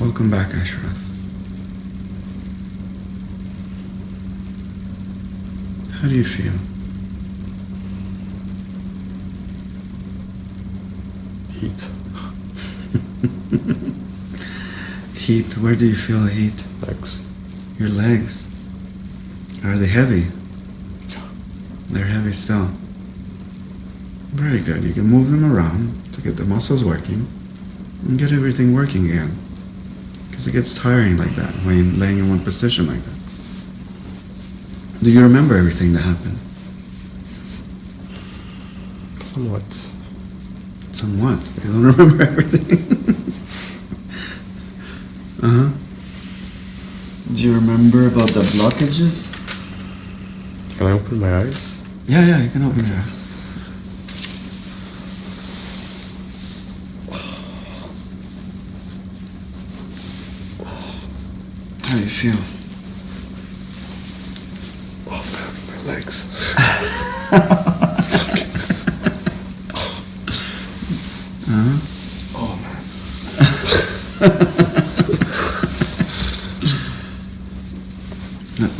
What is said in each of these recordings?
Welcome back, Ashraf. How do you feel? Heat. Heat, where do you feel heat? Legs. Your legs. Are they heavy? Yeah. They're heavy still. Very good. You can move them around to get the muscles working and get everything working again. Because it gets tiring like that when you're laying in one position like that. Do you remember everything that happened? Somewhat. Somewhat. You don't remember everything. Uh-huh. Do you remember about the blockages? Can I open my eyes? Yeah, you can open your eyes. How do you feel? Oh man, my legs. Uh-huh. Oh man.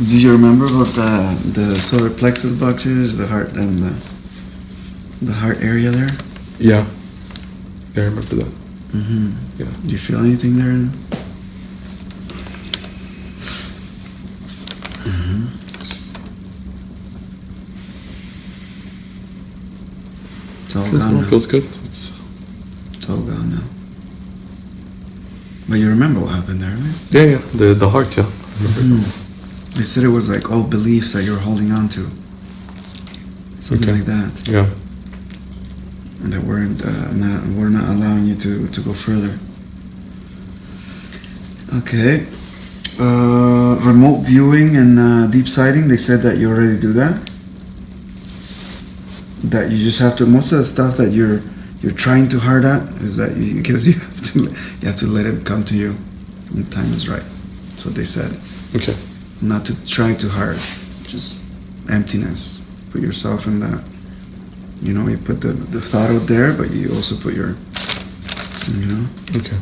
Do you remember about the solar plexus blockages, the heart and the heart area there? Yeah. Yeah, I remember that. Mm-hmm. Yeah. Do you feel anything there? Mm-hmm. It's all gone now. Feels good. It's all gone now. But you remember what happened there, right? Yeah. The heart, yeah. I remember that. They said it was like all beliefs that you were holding on to. Something like that. Yeah. And that were not allowing you to go further. Okay. Remote viewing and deep sighting, they said that you already do that. That you just have to, most of the stuff that you're trying too hard at is that because you have to let it come to you when the time is right. That's what they said. Okay. Not to try too hard, just emptiness. Put yourself in that. You know, you put the thought out there, but you also put your, you know. Okay.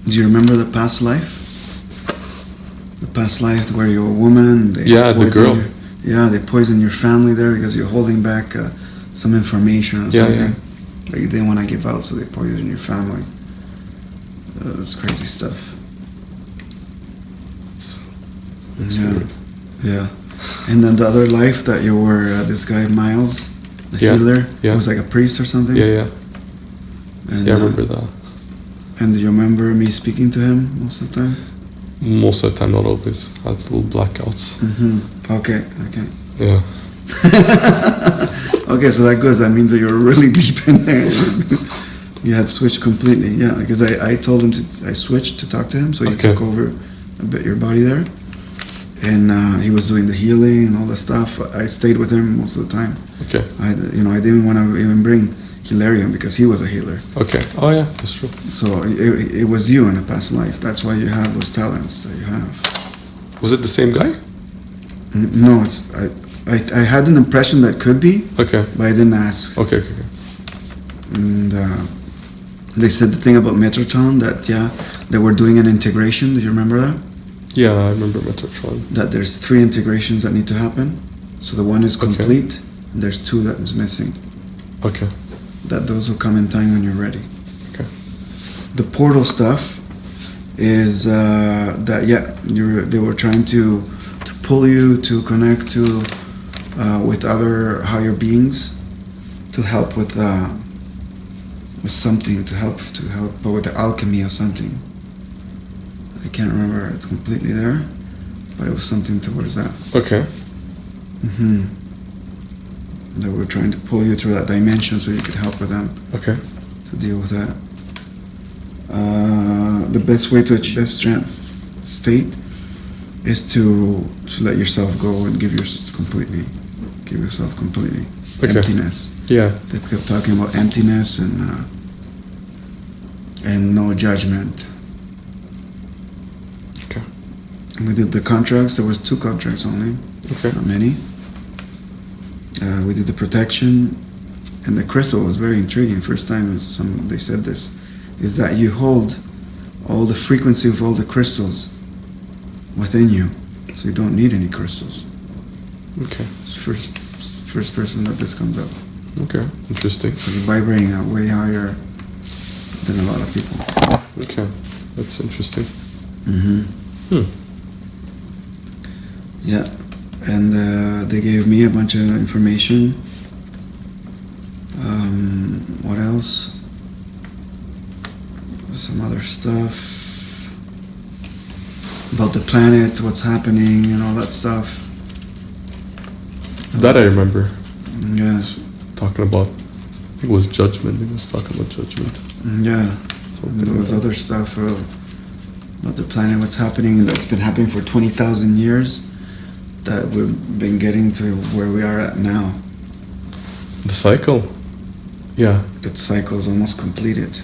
Do you remember the past life? The past life where you're a woman. The girl. They poison your family there because you're holding back some information or something. Yeah. Like they didn't want to give out, so they poison your family. It's crazy stuff. That's weird. Yeah. And then the other life that you were this guy Miles, the healer, was like a priest or something. Yeah. And, I remember that. And do you remember me speaking to him most of the time? Most of the time, not always. I had little blackouts. Mm-hmm. Okay. Yeah. Okay, so that goes. That means that you're really deep in there. You had switched completely. Yeah, because I told him I switched to talk to him, so you took over a bit your body there. And he was doing the healing and all the stuff. I stayed with him most of the time. Okay. I didn't want to even bring Hilarion because he was a healer. Okay. Oh yeah, that's true. So it was you in a past life. That's why you have those talents that you have. Was it the same guy? No, I had an impression that could be. Okay. But I didn't ask. Okay. And they said the thing about Metrotron that they were doing an integration. Do you remember that? Yeah, I remember Metrotron. That there's 3 integrations that need to happen. So the one is complete, and there's 2 that is missing. Okay. That those will come in time when you're ready. Okay. The portal stuff is they were trying to pull you to connect to with other higher beings to help with something to help but with the alchemy or something. I can't remember. It's completely there, but it was something towards that. Okay. They were trying to pull you through that dimension so you could help with them. Okay. To deal with that. The best way to achieve best strength state is to let yourself go and give yourself completely. Okay. Emptiness. Yeah. They kept talking about emptiness and no judgment. Okay. And we did the contracts. There was 2 contracts only. Okay. Not many. We did the protection and the crystal was very intriguing. First time they said this, is that you hold all the frequency of all the crystals within you, so you don't need any crystals. Okay. It's first person that this comes up. Okay, interesting. So you're vibrating out way higher than a lot of people. Okay, that's interesting. Yeah, and they gave me a bunch of information. What else? Some other stuff about the planet, what's happening, and all that stuff. That I remember. Yeah. Talking about, I think it was judgment. He was talking about judgment. Yeah. And there was other stuff about the planet, what's happening, and that's been happening for 20,000 years, that we've been getting to where we are at now. The cycle? Yeah. That cycle is almost completed.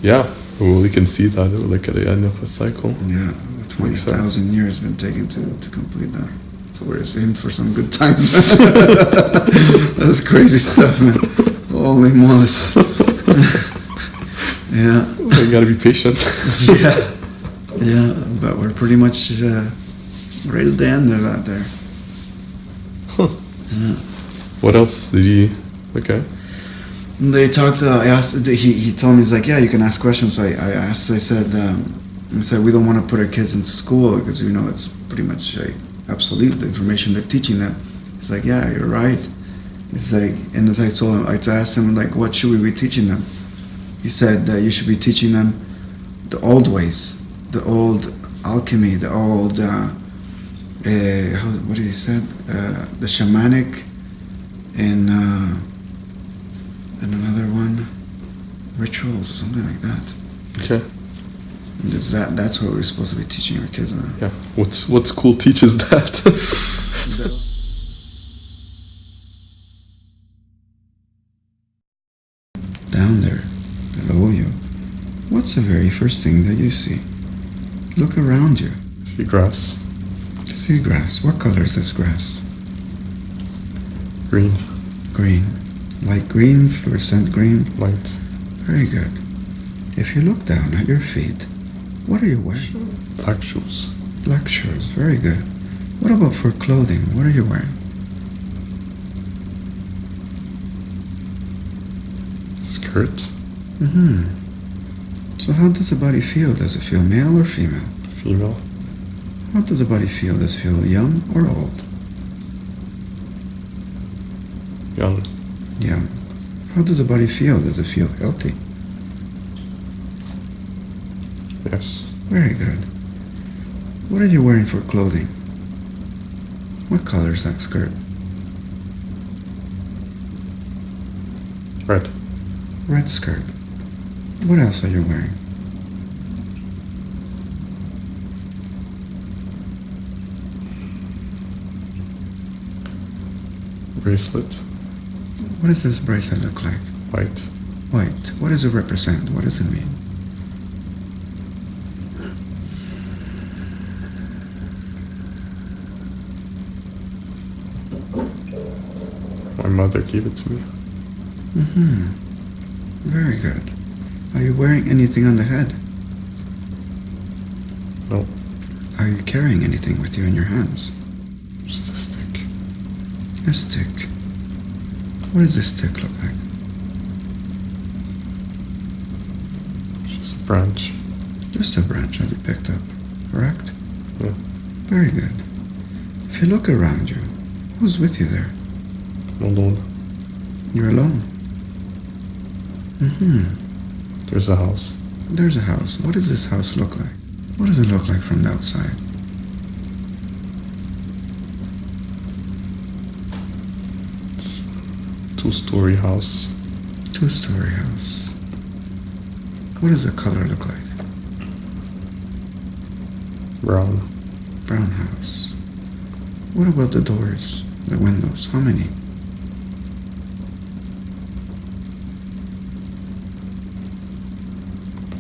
Yeah, well, we can see that, like at the end of a cycle. Yeah, 20,000 years been taken to complete that. So we're in for some good times, man. That's crazy stuff, man. Holy mollies. Yeah. Well, you gotta be patient. Yeah, but we're pretty much right at the end of that there. Huh. Yeah. What else did he... Okay. They talked, I asked, he told me, he's like, yeah, you can ask questions. I asked, I said, we don't want to put our kids into school because, you know, it's pretty much obsolete, the information they're teaching them. He's like, yeah, you're right. He's like, and as I told him, I asked him, like, what should we be teaching them? He said that you should be teaching them the old ways, the old alchemy, the old, what did he said? The shamanic and another one, rituals or something like that. Okay. And that's what we're supposed to be teaching our kids now. Yeah. What school teaches that? Down there, below you, what's the very first thing that you see? Look around you. See grass. See grass. What color is this grass? Green. Green. Light green, fluorescent green. Light. Very good. If you look down at your feet, what are you wearing? Black shoes. Black shoes. Very good. What about for clothing? What are you wearing? Skirt. So how does the body feel? Does it feel male or female? Female. How does the body feel? Does it feel young or old? Young. Young. How does the body feel? Does it feel healthy? Yes. Very good. What are you wearing for clothing? What color is that skirt? Red. Red skirt. What else are you wearing? Bracelet. What does this bracelet look like? White. White. What does it represent? What does it mean? My mother gave it to me. Very good. Are you wearing anything on the head? No. Are you carrying anything with you in your hands? Just a stick. A stick. What does this stick look like? Just a branch. Just a branch that you picked up, correct? Yeah. Very good. If you look around you, who's with you there? I'm alone. You're alone. There's a house. There's a house. What does this house look like? What does it look like from the outside? It's a 2-story house. 2-story house. What does the color look like? Brown. Brown house. What about the doors, the windows? How many?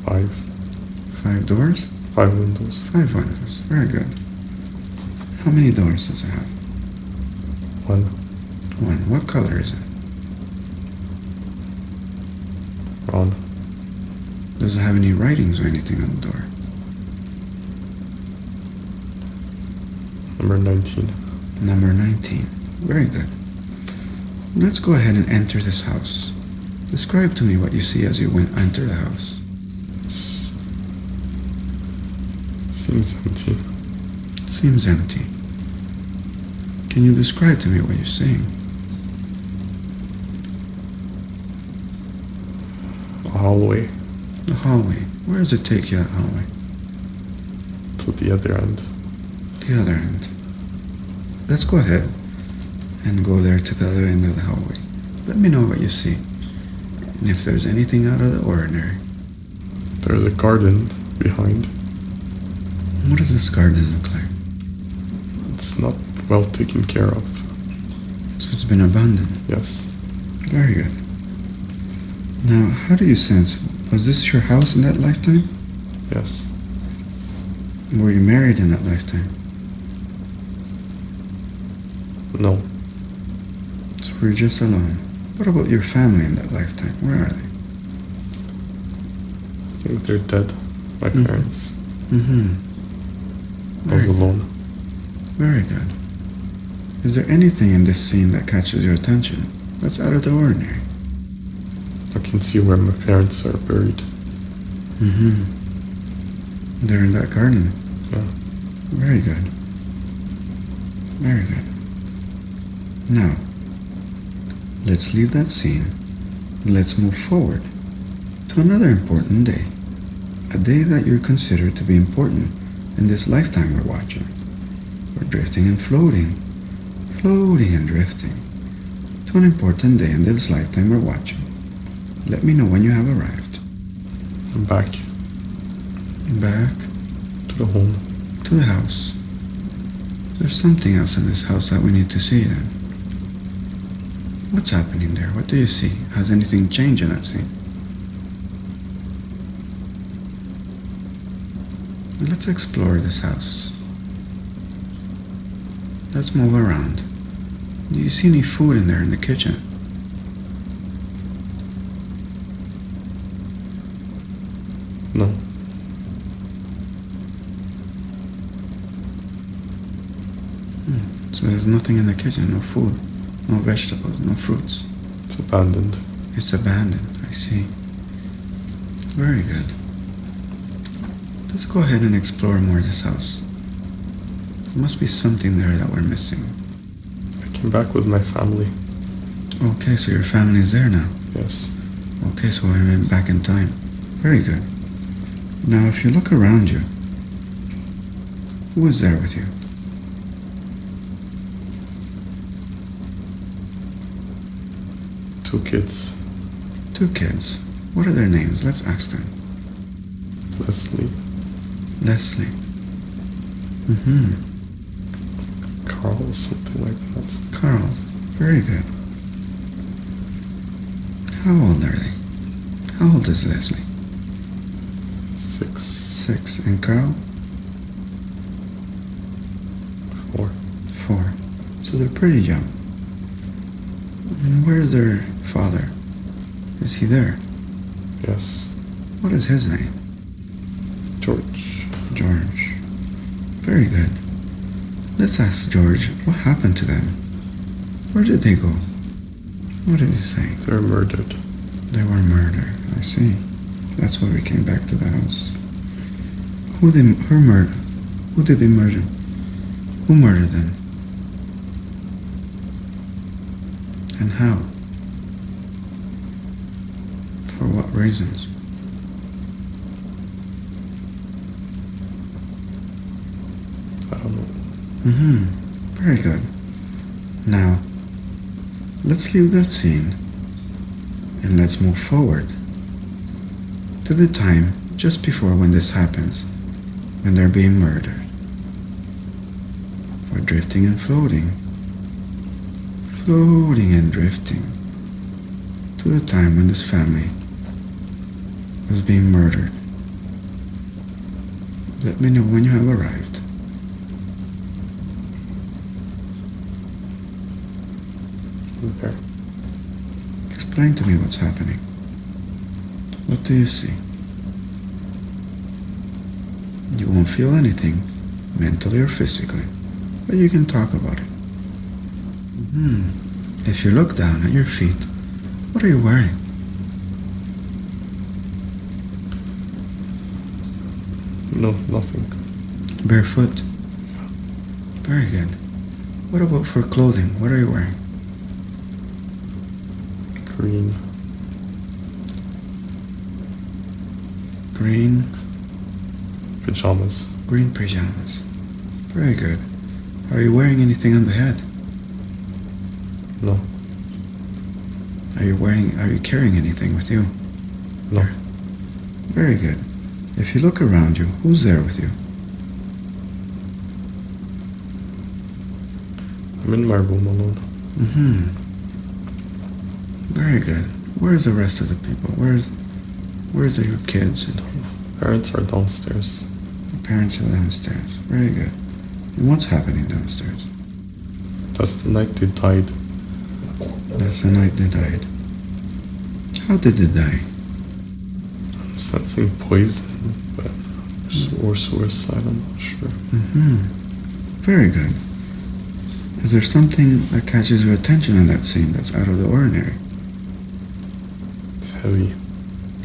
5. 5 doors? 5 windows. 5 windows. Very good. How many doors does it have? 1. 1. What color is it? On. Does it have any writings or anything on the door? Number 19. Number 19. Very good. Let's go ahead and enter this house. Describe to me what you see as you enter the house. Seems empty. Seems empty. Can you describe to me what you're seeing? A hallway. The hallway. Where does it take you, that hallway? To the other end. The other end. Let's go ahead and go there to the other end of the hallway. Let me know what you see, and if there's anything out of the ordinary. There's a garden behind. What does this garden look like? It's not well taken care of. So it's been abandoned. Yes. Very good. Now, how do you sense? Was this your house in that lifetime? Yes. Were you married in that lifetime? No. So we're just alone. What about your family in that lifetime? Where are they? I think they're dead. My parents. I was alone. Very good. Is there anything in this scene that catches your attention that's out of the ordinary? I can see where my parents are buried. They're in that garden. Yeah. Very good. Very good. Now, let's leave that scene and let's move forward to another important day. A day that you're considered to be important in this lifetime we're watching. We're drifting and floating and drifting to an important day in this lifetime we're watching. Let me know when you have arrived. I'm back. Back To the home. to the house. There's something else in this house that we need to see then. What's happening there? What do you see? Has anything changed in that scene? Let's explore this house. Let's move around. Do you see any food in there in the kitchen? No. So there's nothing in the kitchen, no food, no vegetables, no fruits. It's abandoned. It's abandoned, I see. Very good. Let's go ahead and explore more of this house. There must be something there that we're missing. I came back with my family. Okay, so your family is there now. Yes. Okay, so we went back in time. Very good. Now, if you look around you, who is there with you? Two kids. Two kids. What are their names? Let's ask them. Leslie. Leslie. Carl, something like that. Carl. Very good. How old are they? How old is Leslie? 6. 6. And Carl? 4. 4. So they're pretty young. And where's their father? Is he there? Yes. What is his name? George. George. Very good. Let's ask George, what happened to them? Where did they go? What did he say? They were murdered. They were murdered. I see. That's why we came back to the house. Who did they murder? Who murdered them? And how? For what reasons? I don't know. Very good. Now, let's leave that scene and let's move forward to the time just before when this happens, when they're being murdered. We're drifting and floating and drifting to the time when this family was being murdered. Let me know when you have arrived. Okay. Explain to me what's happening. What do you see? You won't feel anything, mentally or physically, but you can talk about it. If you look down at your feet, what are you wearing? No, nothing. Barefoot? Very good. What about for clothing? What are you wearing? Green. Green Pajamas. Green pajamas. Very good. Are you wearing anything on the head? No. Are you carrying anything with you? No. Very good. If you look around you, who's there with you? I'm in my room alone. Very good. Where's the rest of the people? Where's your kids? Parents are downstairs. The parents are downstairs. Very good. And what's happening downstairs? That's the night they died. That's the night they died. How did they die? I'm sensing poison, but or suicide, I'm not sure. Very good. Is there something that catches your attention in that scene that's out of the ordinary? It's heavy.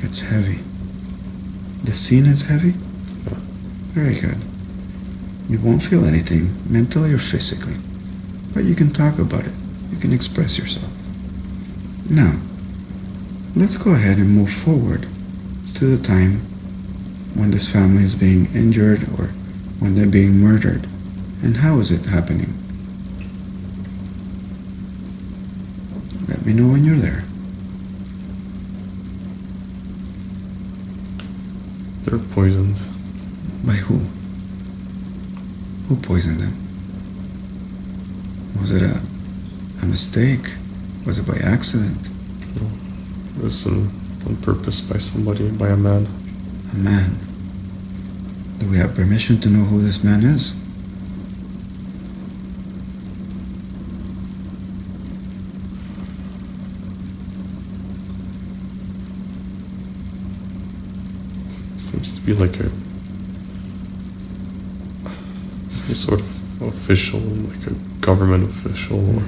It's heavy. The scene is heavy? Yeah. Very good. You won't feel anything, mentally or physically, but you can talk about it. You can express yourself. Now, let's go ahead and move forward to the time when this family is being injured or when they're being murdered. And how is it happening? Let me know when you're there. They're poisoned. By who? Who poisoned them? Was it a mistake? Was it by accident? No. It was on purpose by somebody, by a man. A man. Do we have permission to know who this man is? Seems to be like some sort of official, like a government official, or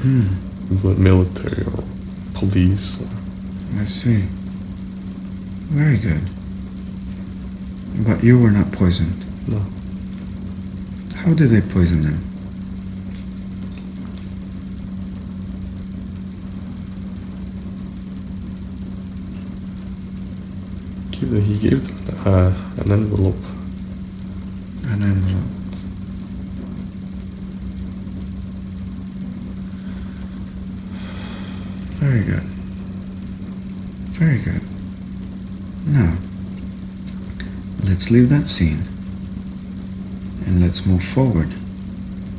military, or police. I see. Very good. But you were not poisoned? No. How did they poison them? He gave them an envelope. An envelope. Very good. Very good. Now, let's leave that scene and let's move forward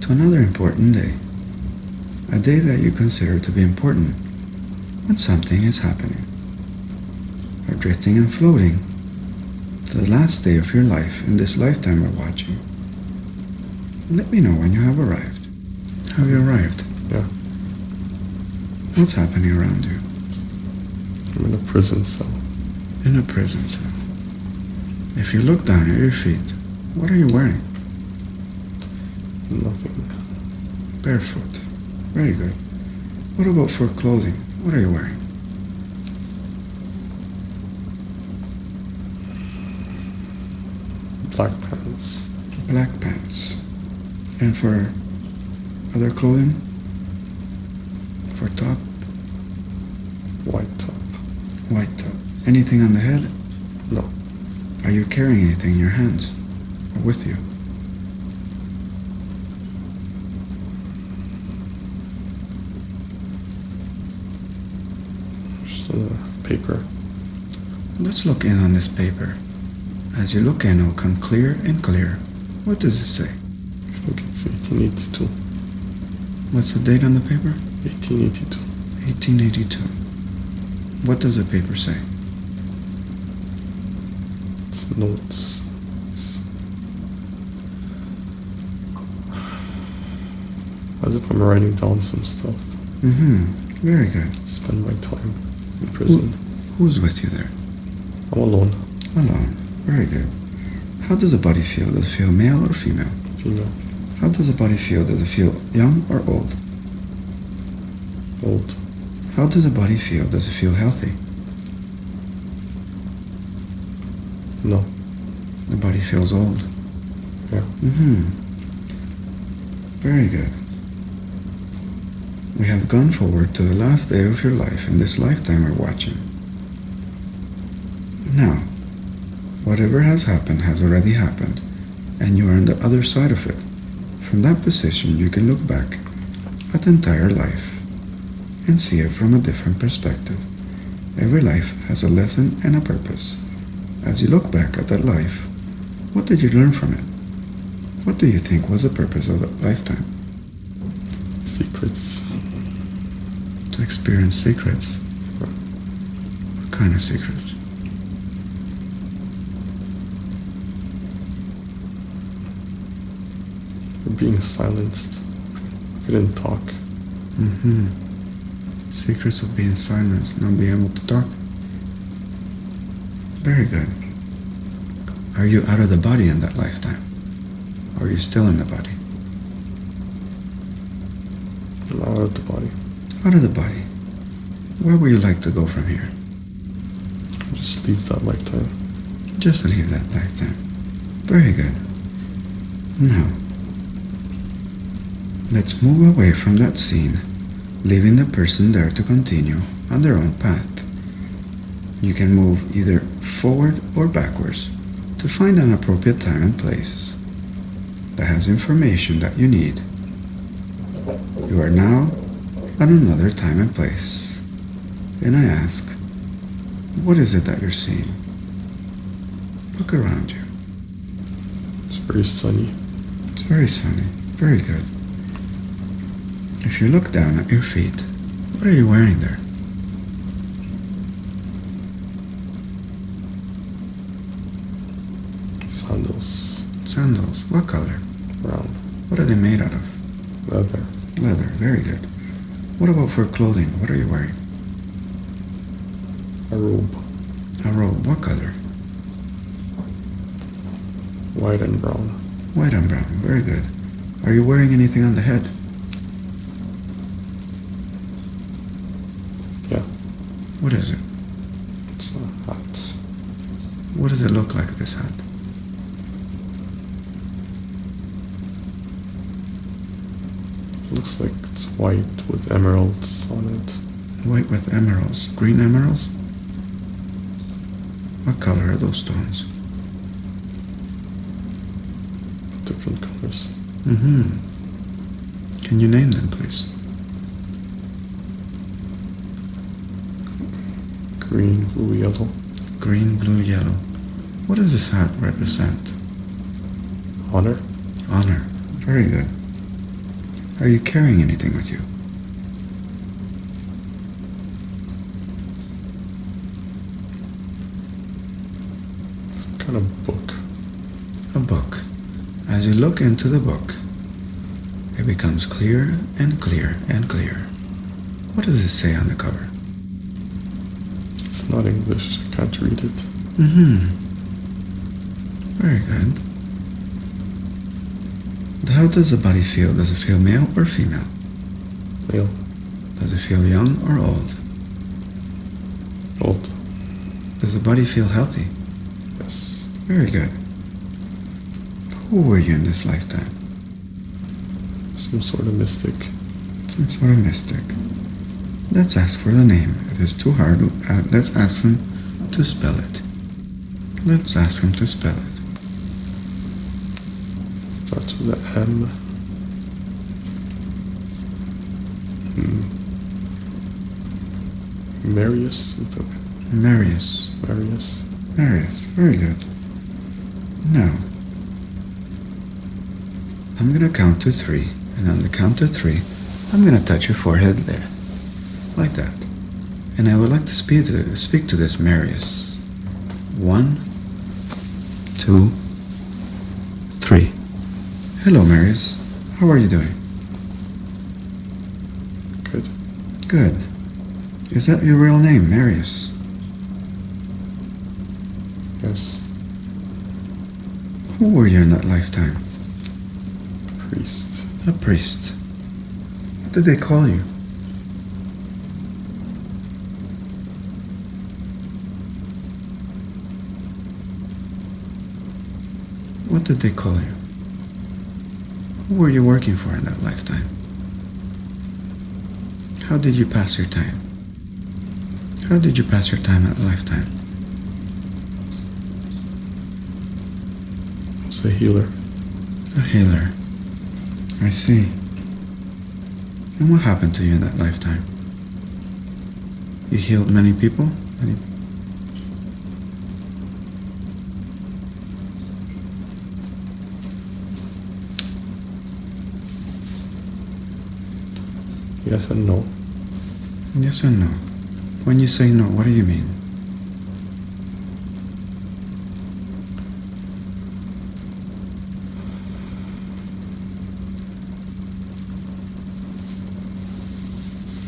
to another important day. A day that you consider to be important when something is happening. Or drifting and floating to the last day of your life in this lifetime we're watching. Let me know when you have arrived. Have you arrived? Yeah. What's happening around you? I'm in a prison cell. In a prison cell. If you look down at your feet, what are you wearing? Nothing. Barefoot. Very good. What about for clothing? What are you wearing? Black pants. Black pants. And for other clothing? For top? White top. White top. Anything on the head? No. Are you carrying anything in your hands? Or with you? Just a paper. Let's look in on this paper. As you look in, it'll come clear and clear. What does it say? I think it's 1882. What's the date on the paper? 1882. 1882. What does the paper say? It's notes. As if I'm writing down some stuff. Very good. Spend my time in prison. Who's with you there? I'm alone. Alone. Very good. How does the body feel? Does it feel male or female? Female. How does the body feel? Does it feel young or old? Old. How does the body feel? Does it feel healthy? No. The body feels old. Yeah. Very good. We have gone forward to the last day of your life in this lifetime we're watching. Now, whatever has happened has already happened, and you are on the other side of it. From that position, you can look back at the entire life and see it from a different perspective. Every life has a lesson and a purpose. As you look back at that life, what did you learn from it? What do you think was the purpose of that lifetime? Secrets. To experience secrets. What kind of secrets? We're being silenced. We didn't talk. Secrets of being silenced, not being able to talk. Very good. Are you out of the body in that lifetime? Or are you still in the body? I'm out of the body. Out of the body. Where would you like to go from here? Just leave that lifetime. Just leave that lifetime. Very good. Now, let's move away from that scene, leaving the person there to continue on their own path. You can move either forward or backwards to find an appropriate time and place that has information that you need. You are now at another time and place. And I ask, what is it that you're seeing? Look around you. It's very sunny. It's very sunny. Very good. If you look down at your feet, what are you wearing there? Sandals. Sandals. What color? Brown. What are they made out of? Leather. Leather. Very good. What about for clothing? What are you wearing? A robe. A robe. What color? White and brown. White and brown. Very good. Are you wearing anything on the head? Yeah. What is it? It's a hat. What does it look like, this hat? It looks like it's white with emeralds on it. White with emeralds. Green emeralds? What color are those stones? Different colors. Can you name them, please? Green, blue, yellow. Green, blue, yellow. What does this hat represent? Honor. Honor. Very good. Are you carrying anything with you? Some kind of book. A book. As you look into the book, it becomes clearer and clearer and clearer. What does it say on the cover? It's not English. I can't read it. Very good. How does the body feel? Does it feel male or female? Male. Does it feel young or old? Old. Does the body feel healthy? Yes. Very good. Who were you in this lifetime? Some sort of mystic. Some sort of mystic. Let's ask for the name. If it's too hard, let's ask him to spell it. Let's ask him to spell it. Starts with a M. Marius. Marius. Marius. Marius. Very good. Now, I'm going to count to 3. And on the count of 3, I'm going to touch your forehead there. Like that. And I would like to speak to this Marius. 1, 2, 3. Hello, Marius. How are you doing? Good. Good. Is that your real name, Marius? Yes. Who were you in that lifetime? Priest. A priest. What did they call you? What did they call you? Who were you working for in that lifetime? How did you pass your time? How did you pass your time at lifetime? I was a healer. A healer. I see. And what happened to you in that lifetime? You healed many people? Yes and no. Yes and no. When you say no, what do you mean?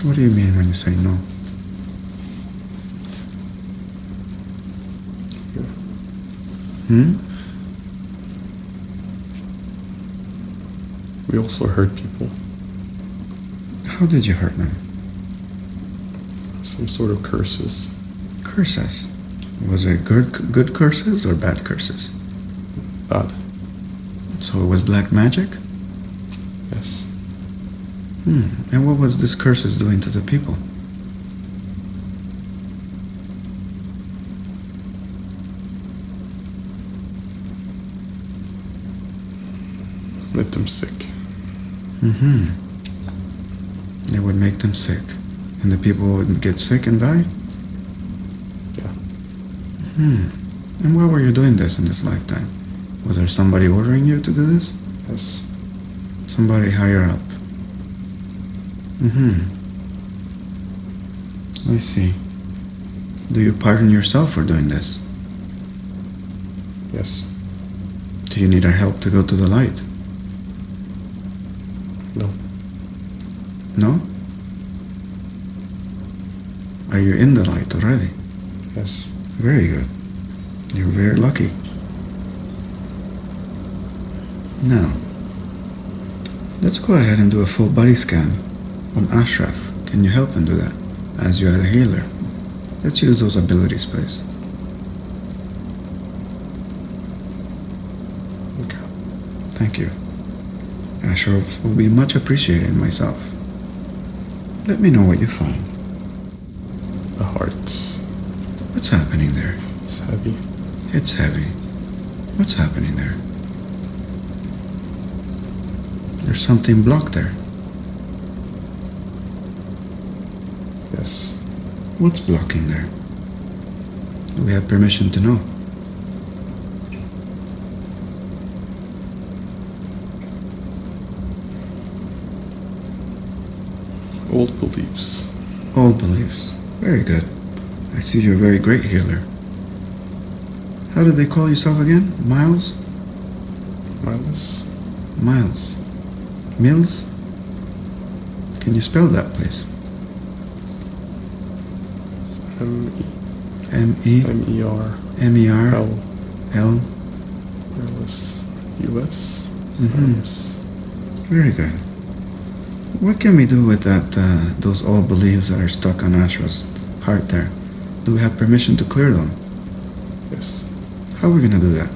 What do you mean when you say no? Hmm? We also hurt people. How did you hurt them? Some sort of curses. Curses. Was it good curses or bad curses? Bad. So it was black magic? Yes. And what was this curses doing to the people? Made them sick. It would make them sick. And the people would get sick and die? Yeah. And why were you doing this in this lifetime? Was there somebody ordering you to do this? Yes. Somebody higher up? I see. Do you pardon yourself for doing this? Yes. Do you need our help to go to the light? No. No? Are you in the light already? Yes. Very good. You're very lucky. Now, let's go ahead and do a full body scan on Ashraf. Can you help and do that, as you are the healer? Let's use those abilities, please. Okay. Thank you. Ashraf will be much appreciated myself. Let me know what you find. The heart. What's happening there? It's heavy. It's heavy. What's happening there? There's something blocked there. Yes. What's blocking there? Do we have permission to know? Old beliefs. Old beliefs. Very good. I see you're a very great healer. How do they call yourself again? Miles? Miles. Miles. Mills? Can you spell that, please? M-E. M-E? M-E-R. M-E-R? L. L? U-S. U-S. Very good. What can we do with that, those old beliefs that are stuck on Ashraf's heart there? Do we have permission to clear them? Yes. How are we going to do that?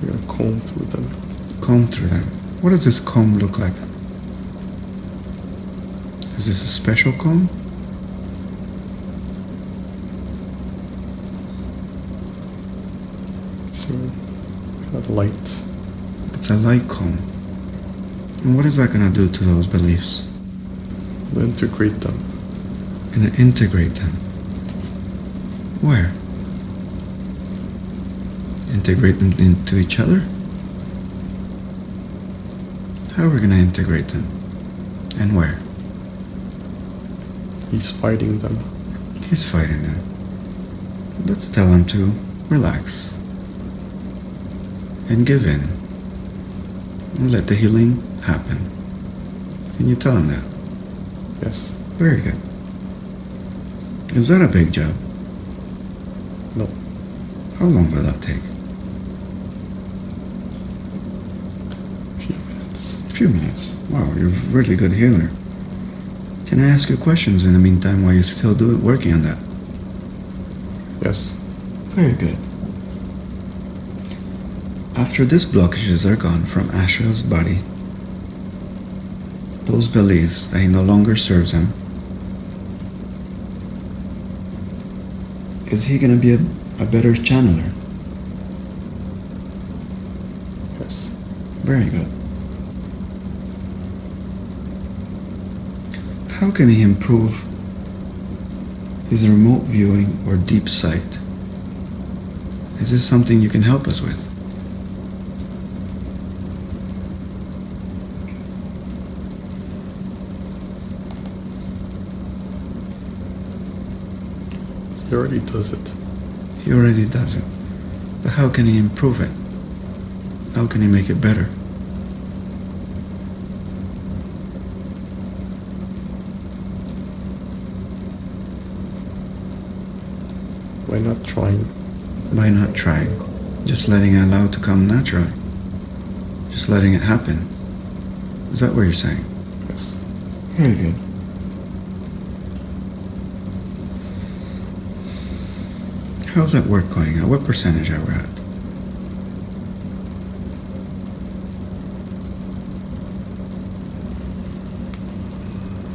We're gonna comb through them. Comb through them. What does this comb look like? Is this a special comb? So, kind of light. It's a light comb. And what is that going to do to those beliefs? We'll integrate them. Going to integrate them. Where? Integrate them into each other? How are we going to integrate them? And where? He's fighting them. He's fighting them. Let's tell him to relax and give in and let the healing happen. Can you tell him that? Yes. Very good. Is that a big job? No. How long will that take? A few minutes. A few minutes. Wow, you're a really good healer. Can I ask you questions in the meantime while you're still working on that? Yes. Very good. After these blockages are gone from Ashraf's body, those beliefs that he no longer serves him, is he going to be a better channeler? Yes. Very good. How can he improve his remote viewing or deep sight? Is this something you can help us with? He already does it. He already does it. But how can he improve it? How can he make it better? Why not trying? By not trying. Just letting it allow to come naturally. Just letting it happen. Is that what you're saying? Yes. Very good. How's that work going? At what percentage are we at?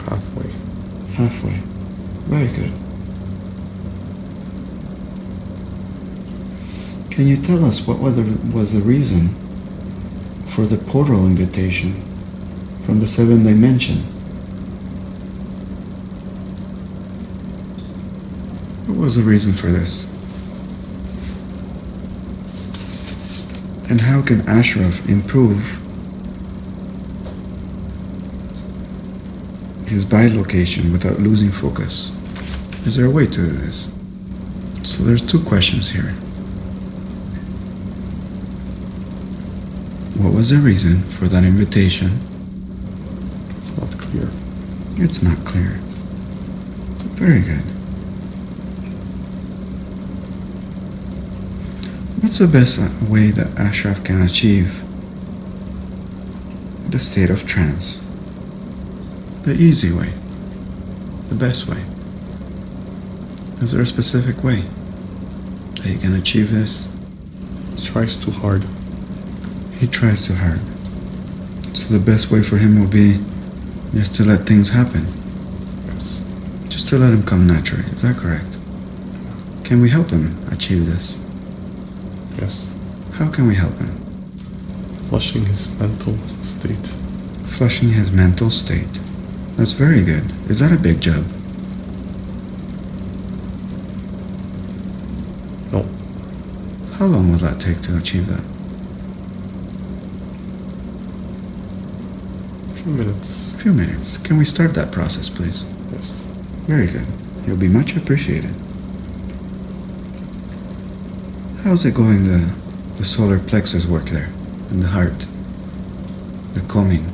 Halfway. Halfway. Very good. Can you tell us what was the reason for the portal invitation from the 7th dimension? What was the reason for this? And how can Ashraf improve his bilocation without losing focus? Is there a way to do this? So there's two questions here. What was the reason for that invitation? It's not clear. It's not clear. Very good. What's the best way that Ashraf can achieve the state of trance? The easy way. The best way. Is there a specific way that he can achieve this? He tries too hard. He tries too hard. So the best way for him will be just to let things happen. Yes. Just to let him come naturally. Is that correct? Can we help him achieve this? Yes. How can we help him? Flushing his mental state. Flushing his mental state. That's very good. Is that a big job? No. How long will that take to achieve that? A few minutes. A few minutes. Can we start that process, please? Yes. Very good. You'll be much appreciated. How's it going, the solar plexus work there, in the heart? The combing?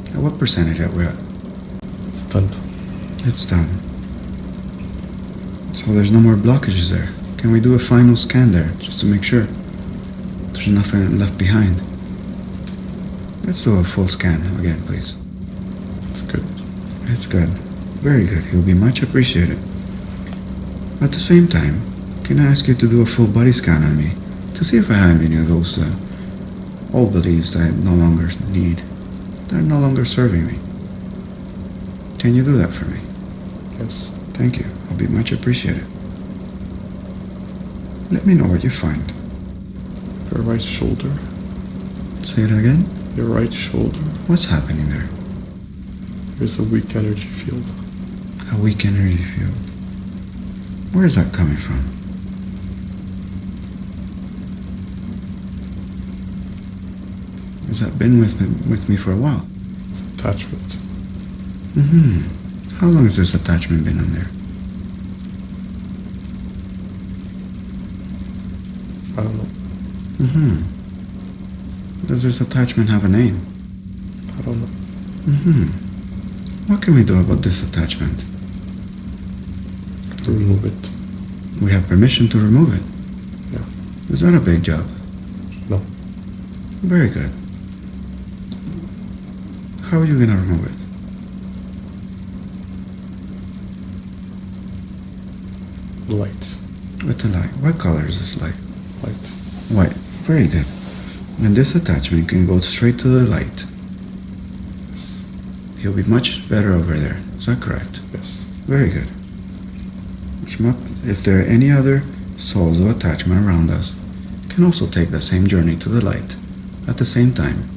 At what percentage are we at? It's done. It's done. So there's no more blockages there. Can we do a final scan there, just to make sure there's nothing left behind? Let's do a full scan again, please. It's good. It's good. Very good. He'll be much appreciated. At the same time, can I ask you to do a full body scan on me to see if I have any of those old beliefs that I no longer need? They're no longer serving me. Can you do that for me? Yes. Thank you. I'll be much appreciated. Let me know what you find. Your right shoulder. Say it again. Your right shoulder. What's happening there? There's a weak energy field. A weak energy field. Where is that coming from? Has that been with me for a while? It's attachment. How long has this attachment been on there? I don't know. Does this attachment have a name? I don't know. What can we do about this attachment? Remove it. We have permission to remove it. Yeah. Is that a big job? No. Very good. How are you going to remove it? Light. With the light. What color is this light? Light. White. Very good. And this attachment can go straight to the light. Yes. He'll be much better over there. Is that correct? Yes. Very good. If there are any other souls of attachment around us, can also take the same journey to the light at the same time.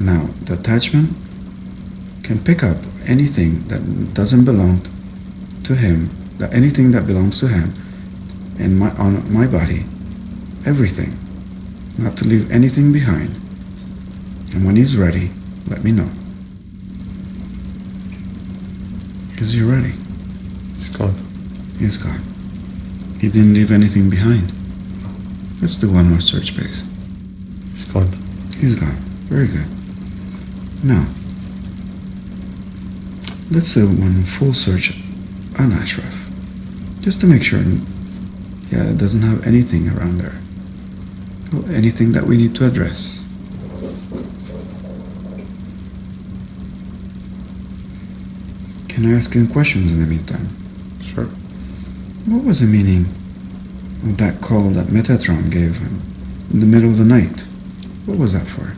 Now, the attachment can pick up anything that doesn't belong to him, anything that belongs to him on my body, everything, not to leave anything behind. And when he's ready, let me know. Is he ready? He's gone. He's gone. He didn't leave anything behind. Let's do one more search base. He's gone. He's gone. Very good. Now, let's do one full search on Ashraf. Just to make sure, it doesn't have anything around there. Anything that we need to address. Can I ask him questions in the meantime? Sure. What was the meaning of that call that Metatron gave him in the middle of the night? What was that for?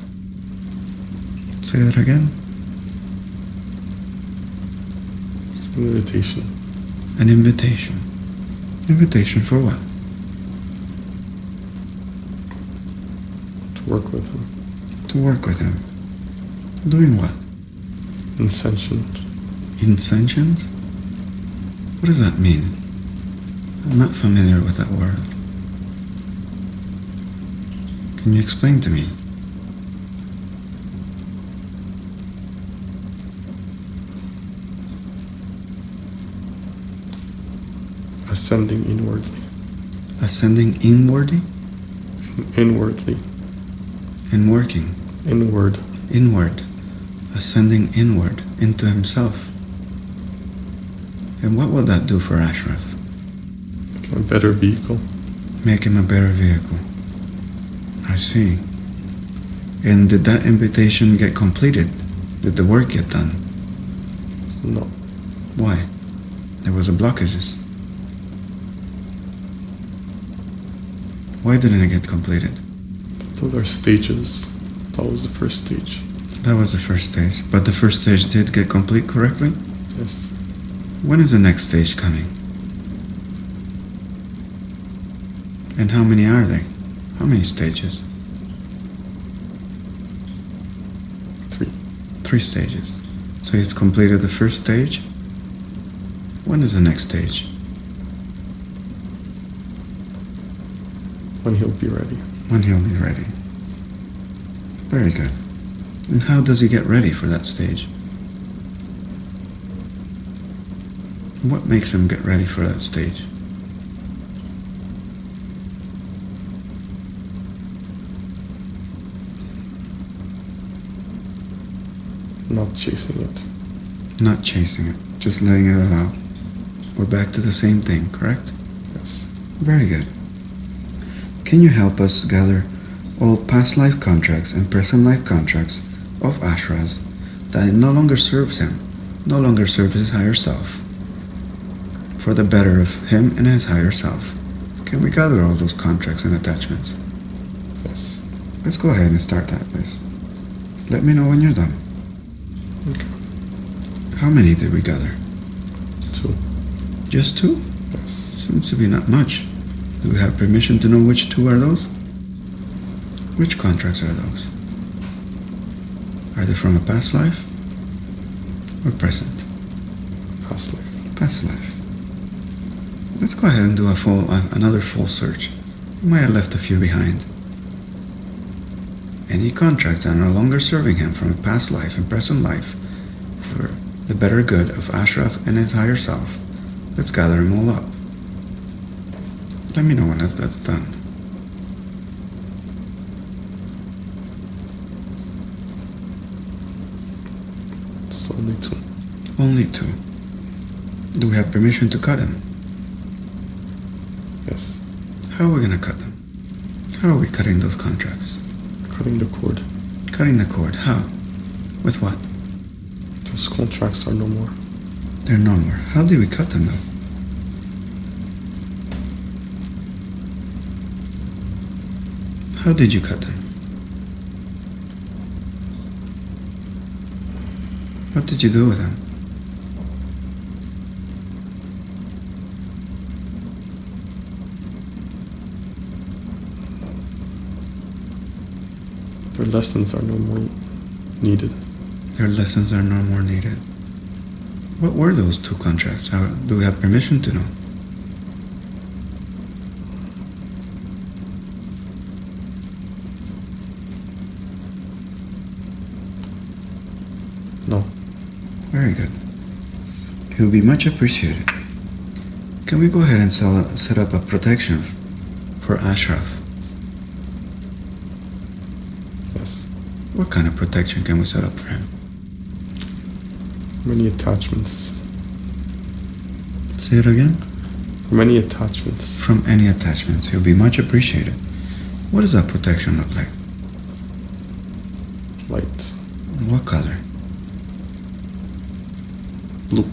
Say that again. It's an invitation. An invitation. Invitation for what? To work with him. To work with him. Doing what? Ascension. Ascensions? What does that mean? I'm not familiar with that word. Can you explain to me? Ascending inwardly. Ascending inwardly? Inwardly. In working. Inward. Inward. Ascending inward into himself. And what will that do for Ashraf? A better vehicle. Make him a better vehicle. I see. And did that invitation get completed? Did the work get done? No. Why? There was a blockages. Why didn't it get completed? Those are stages. That was the first stage. That was the first stage. But the first stage did get complete correctly? Yes. When is the next stage coming? And how many are there? How many stages? 3. 3 stages. So you've completed the first stage? When is the next stage? When he'll be ready. When he'll be ready. Very good. And how does he get ready for that stage? What makes him get ready for that stage? Not chasing it. Not chasing it, just letting it allow. We're back to the same thing, correct? Yes. Very good. Can you help us gather all past life contracts and present life contracts of Ashras that it no longer serves him, no longer serves his higher self, for the better of him and his higher self? Can we gather all those contracts and attachments? Yes. Let's go ahead and start that, please. Let me know when you're done. Okay. How many did we gather? 2. Just 2? Yes. Seems to be not much. Do we have permission to know which 2 are those? Which contracts are those? Are they from a past life or present? Past life. Past life. Let's go ahead and do another full search. We might have left a few behind. Any contracts that are no longer serving him from a past life and present life for the better good of Ashraf and his higher self, let's gather them all up. Let me know when that's done. Yes, only 2. Only 2. Do we have permission to cut him? Yes. How are we going to cut them? How are we cutting those contracts? Cutting the cord. Cutting the cord. How? With what? Those contracts are no more. They're no more. How do we cut them though? How did you cut them? What did you do with them? Their lessons are no more needed. Their lessons are no more needed. What were those 2 contracts? How, do we have permission to know? No. Very good. It will be much appreciated. Can we go ahead and set up a protection for Ashraf? Yes. What kind of protection can we set up for him? Many attachments. Say it again? Many attachments. From any attachments. He'll be much appreciated. What does that protection look like? Light. What color? Blue.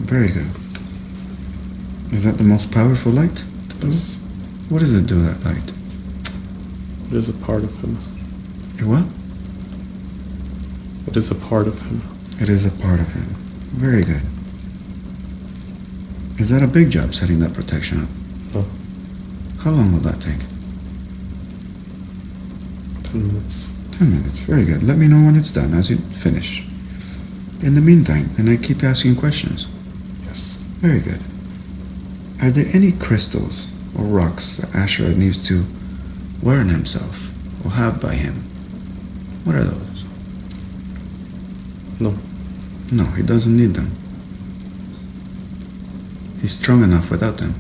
Very good. Is that the most powerful light? Yes. What does it do, that light? It is a part of him. What? It is a part of him. It is a part of him. Very good. Is that a big job, setting that protection up? No. How long will that take? 10 minutes. 10 minutes. Very good. Let me know when it's done, as you finish. In the meantime, can I keep asking questions? Yes. Very good. Are there any crystals or rocks that Asher needs to wear on himself or have by him? What are those? No. No, he doesn't need them. He's strong enough without them.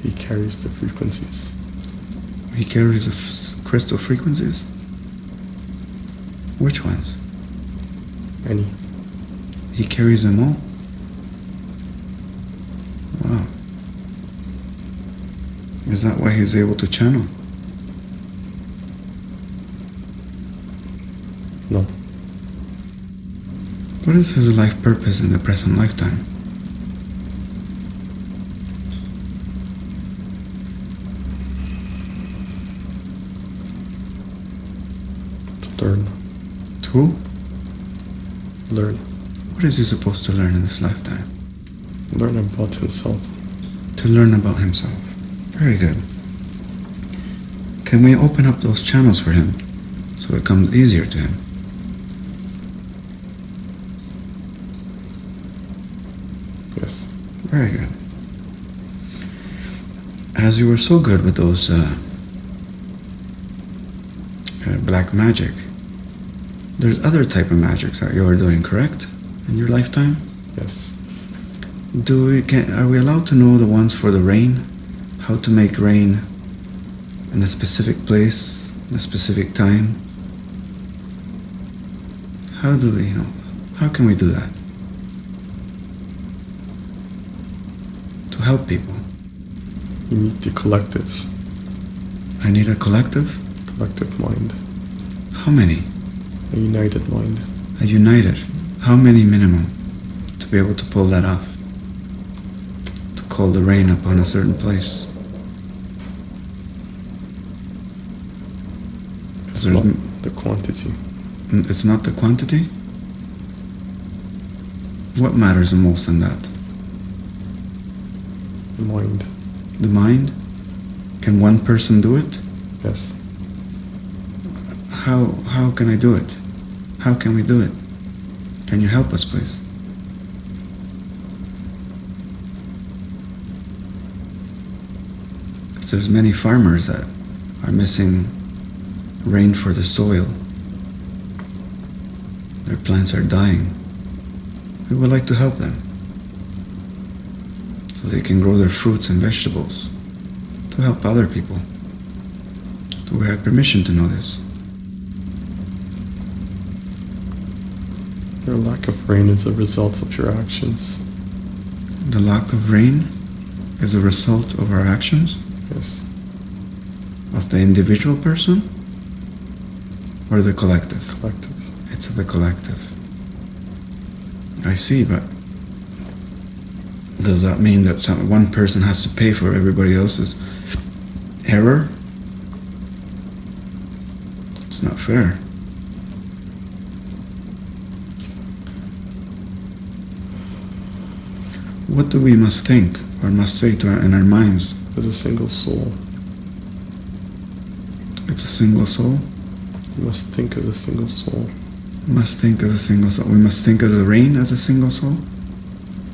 He carries the frequencies. He carries the crystal frequencies? Which ones? Any. He carries them all? Wow. Is that why he's able to channel? No. What is his life purpose in the present lifetime? To learn. To? Learn. What is he supposed to learn in this lifetime? Learn about himself. To learn about himself. Very good. Can we open up those channels for him so it comes easier to him? Yes. Very good. As you were so good with those black magic, there's other type of magics that you are doing, correct? In your lifetime? Yes. Are we allowed to know the ones for the rain? How to make rain in a specific place, in a specific time? How do we know? How can we do that? To help people. You need the collective. I need a collective? Collective mind. How many? A united mind. A united. How many minimum to be able to pull that off? To call the rain upon a certain place? It's not the quantity. It's not the quantity? What matters the most in that? The mind. The mind? Can one person do it? Yes. How can I do it? How can we do it? Can you help us, please? There's many farmers that are missing rain for the soil. Their plants are dying. We would like to help them so they can grow their fruits and vegetables to help other people. Do we have permission to know this? Your lack of rain is a result of your actions. The lack of rain is a result of our actions? Yes. Of the individual person? Or the collective? Collective. It's the collective. I see, but does that mean that one person has to pay for everybody else's error? It's not fair. What do we must think or must say in our minds? As a single soul. It's a single soul? You must think as a single soul. We must think as a single soul. We must think as a rain as a single soul?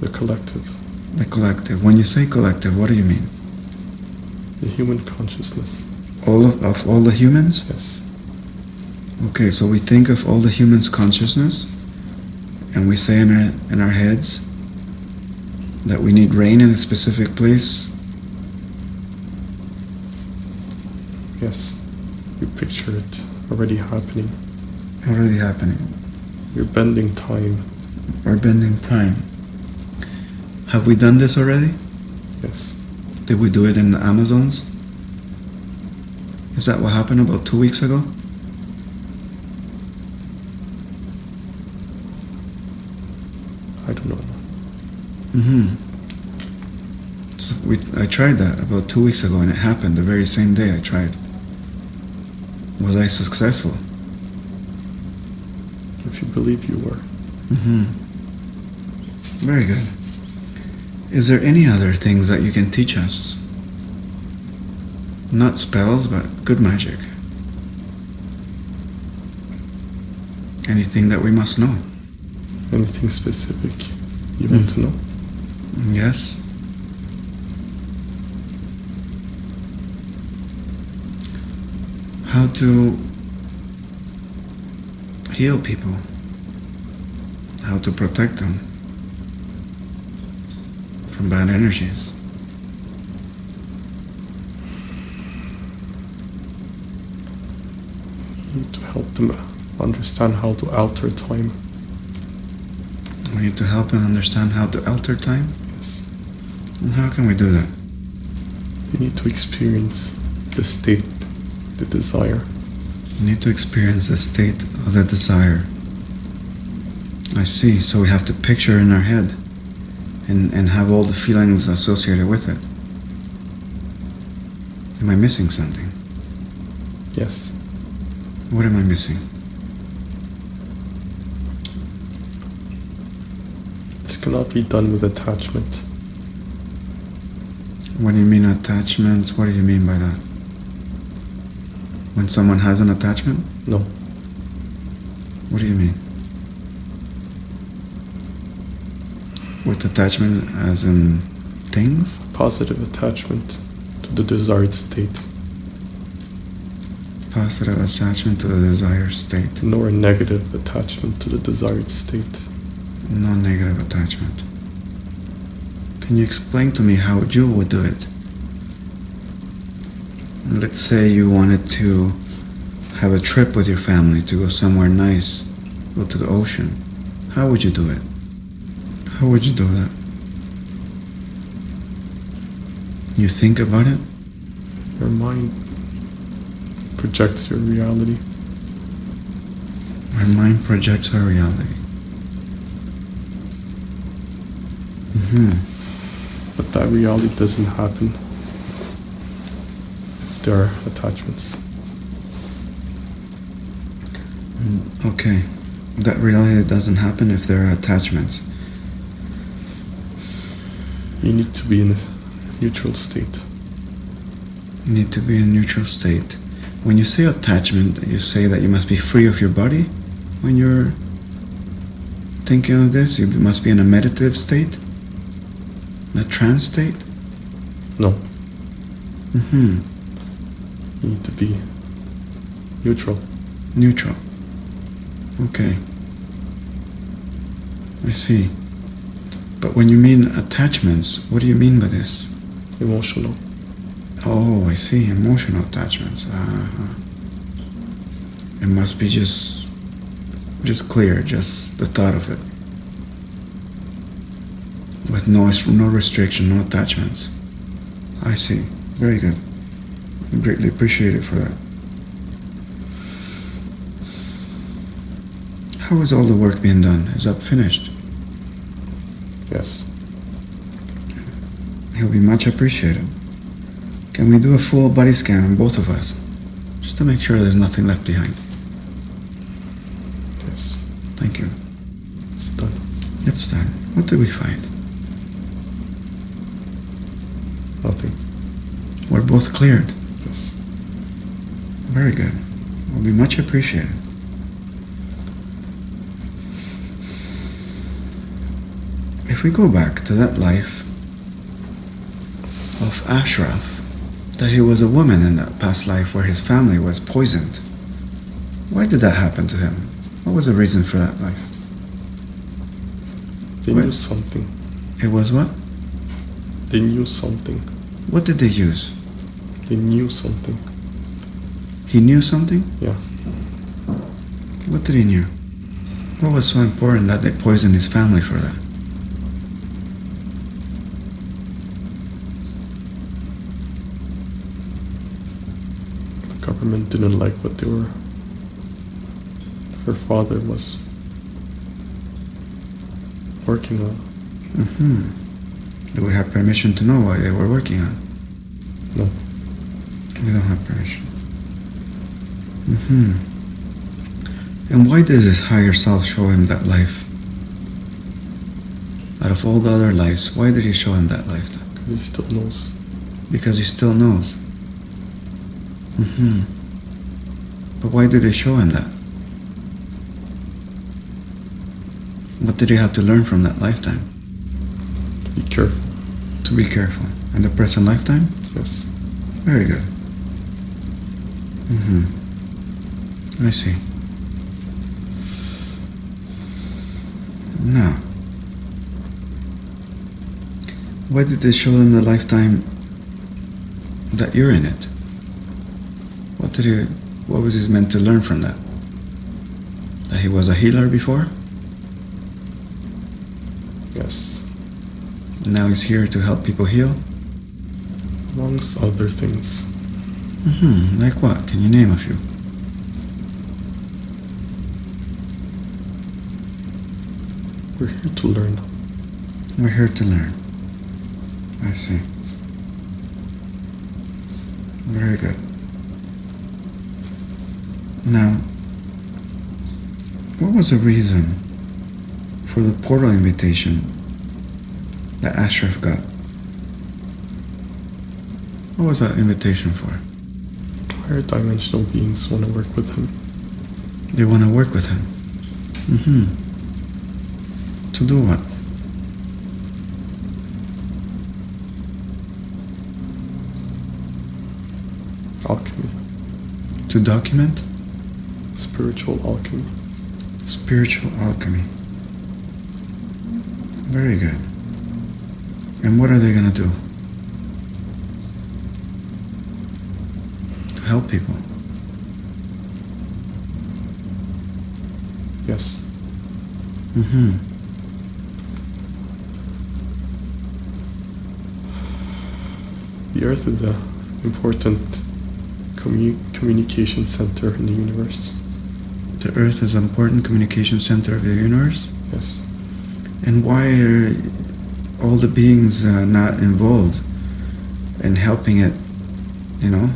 The collective. The collective. When you say collective, what do you mean? The human consciousness. All of all the humans? Yes. Okay, so we think of all the humans' consciousness, and we say in our heads that we need rain in a specific place. Yes. You picture it already happening. Already happening. You're bending time. We're bending time. Have we done this already? Yes. Did we do it in the Amazons? Is that what happened about 2 weeks ago? I don't know. So I tried that about 2 weeks ago, and it happened the very same day I tried. Was I successful? If you believe you were. Very good. Is there any other things that you can teach us? Not spells, but good magic. Anything that we must know? Anything specific you want to know? Yes. How to heal people. How to protect them from bad energies. You need to help them understand how to alter time. We need to help them understand how to alter time? Yes. And how can we do that? You need to experience the state, the desire. We need to experience the state of the desire. I see. So we have to picture in our head and have all the feelings associated with it. Am I missing something? Yes. What am I missing? This cannot be done with attachment. What do you mean attachments? What do you mean by that? When someone has an attachment? No. What do you mean? With attachment as in things? Positive attachment to the desired state. Positive attachment to the desired state. Nor a negative attachment to the desired state. No negative attachment. Can you explain to me how you would do it? Let's say you wanted to have a trip with your family to go somewhere nice, go to the ocean. How would you do it? How would you do that? You think about it? Your mind projects your reality. Our mind projects our reality. But that reality doesn't happen if there are attachments. Okay. That reality doesn't happen if there are attachments. You need to be in a neutral state. You need to be in a neutral state. When you say attachment, you say that you must be free of your body when you're thinking of this? You must be in a meditative state? In a trance state? No. You need to be neutral. Neutral. Okay. I see. But when you mean attachments, what do you mean by this? Emotional. Oh, I see. Emotional attachments. It must be just Just clear, just the thought of it. With no restriction, no attachments. I see. Very good. I greatly appreciate it for that. How is all the work being done? Is that finished? Yes. It will be much appreciated. Can we do a full body scan on both of us? Just to make sure there's nothing left behind. Yes. Thank you. It's done. It's done. What did we find? Nothing. We're both cleared. Yes. Very good. Will be much appreciated. If we go back to that life of Ashraf, that he was a woman in that past life where his family was poisoned, why did that happen to him? What was the reason for that life? They What? knew something. It was what? They knew something. What did they use? They knew something. He knew something? Yeah. What did he knew? What was so important that they poisoned his family for that? The government didn't like what they were. Her father was working on. Do we have permission to know what they were working on? No. We don't have permission. And why does his higher self show him that life? Out of all the other lives, why did he show him that life? Because he still knows. Because he still knows. But why did he show him that? What did he have to learn from that lifetime? To be careful. To be careful. And the present lifetime? Yes. Very good. I see. Now, why did they show him the lifetime that you're in it? What was he meant to learn from that? That he was a healer before? Yes. Now he's here to help people heal? Amongst other things. Like what? Can you name a few? We're here to learn. We're here to learn. I see. Very good. Now, what was the reason for the portal invitation that Ashraf got? What was that invitation for? Higher dimensional beings want to work with him. They want to work with him. To do what? Alchemy. To document? Spiritual alchemy. Spiritual alchemy. Very good. And what are they going to do? To help people. Yes. The Earth is an important communication center in the universe. The Earth is an important communication center of the universe? Yes. And why are all the beings not involved in helping it,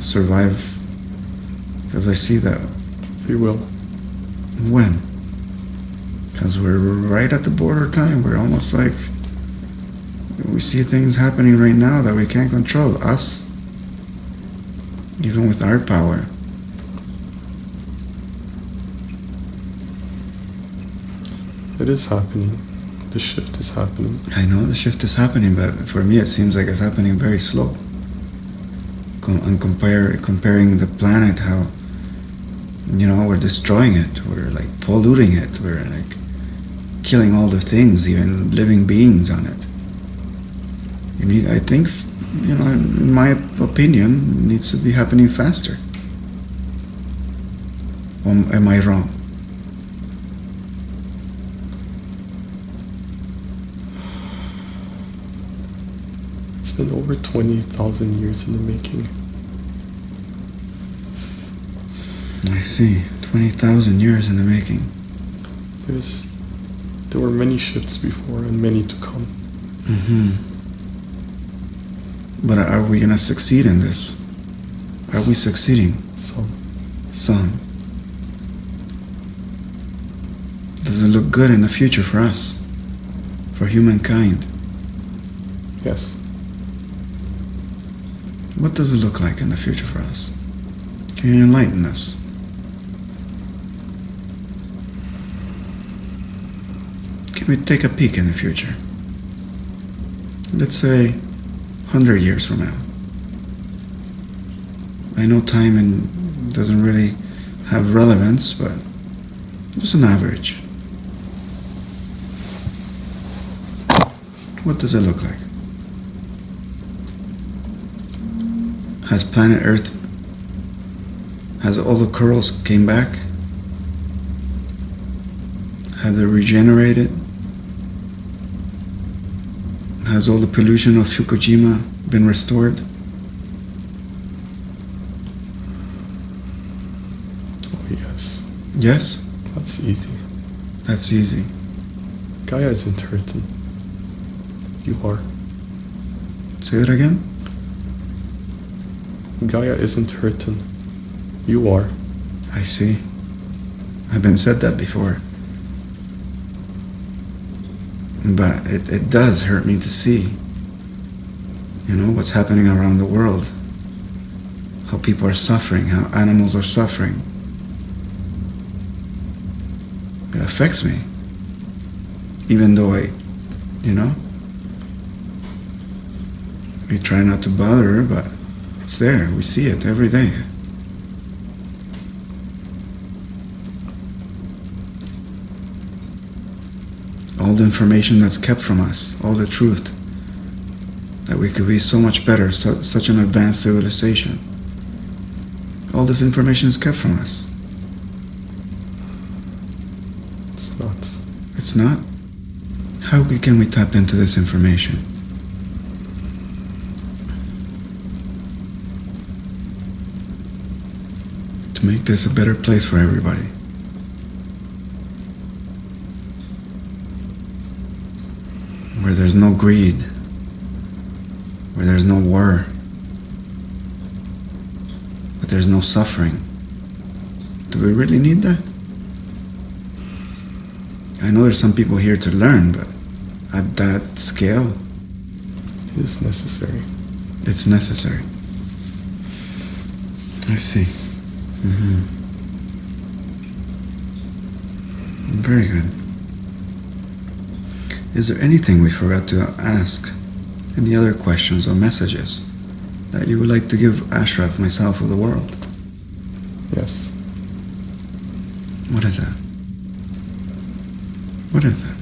survive? Because I see that. We will. When? Because we're right at the border time. We're almost like, we see things happening right now that we can't control. Us. Even with our power. It is happening. The shift is happening. I know the shift is happening, but for me it seems like it's happening very slow. And comparing the planet, how, we're destroying it. We're like polluting it. We're like killing all the things, even living beings on it. I think, in my opinion, it needs to be happening faster. Am I wrong? been over 20,000 years in the making. I see. 20,000 years in the making. There were many shifts before and many to come. But are we going to succeed in this? Are we succeeding? Some. Does it look good in the future for us? For humankind? Yes. What does it look like in the future for us? Can you enlighten us? Can we take a peek in the future? Let's say 100 years from now. I know time doesn't really have relevance, but just an average. What does it look like? Has planet Earth, has all the corals came back? Have they regenerated? Has all the pollution of Fukushima been restored? Oh, yes. Yes? That's easy. That's easy. Gaia isn't hurting. You are. Say it again? Gaia isn't hurting. You are. I see. I've been said that before. But it does hurt me to see, what's happening around the world. How people are suffering, how animals are suffering. It affects me. Even though we try not to bother her, but it's there. We see it every day. All the information that's kept from us, all the truth, that we could be so much better, such an advanced civilization. All this information is kept from us. It's not. It's not? How can we tap into this information? To make this a better place for everybody. Where there's no greed, where there's no war, but there's no suffering. Do we really need that? I know there's some people here to learn, but at that scale, it is necessary. It's necessary. I see. Very good. Is there anything we forgot to ask? Any other questions or messages that you would like to give Ashraf, myself, or the world? Yes. What is that? What is that?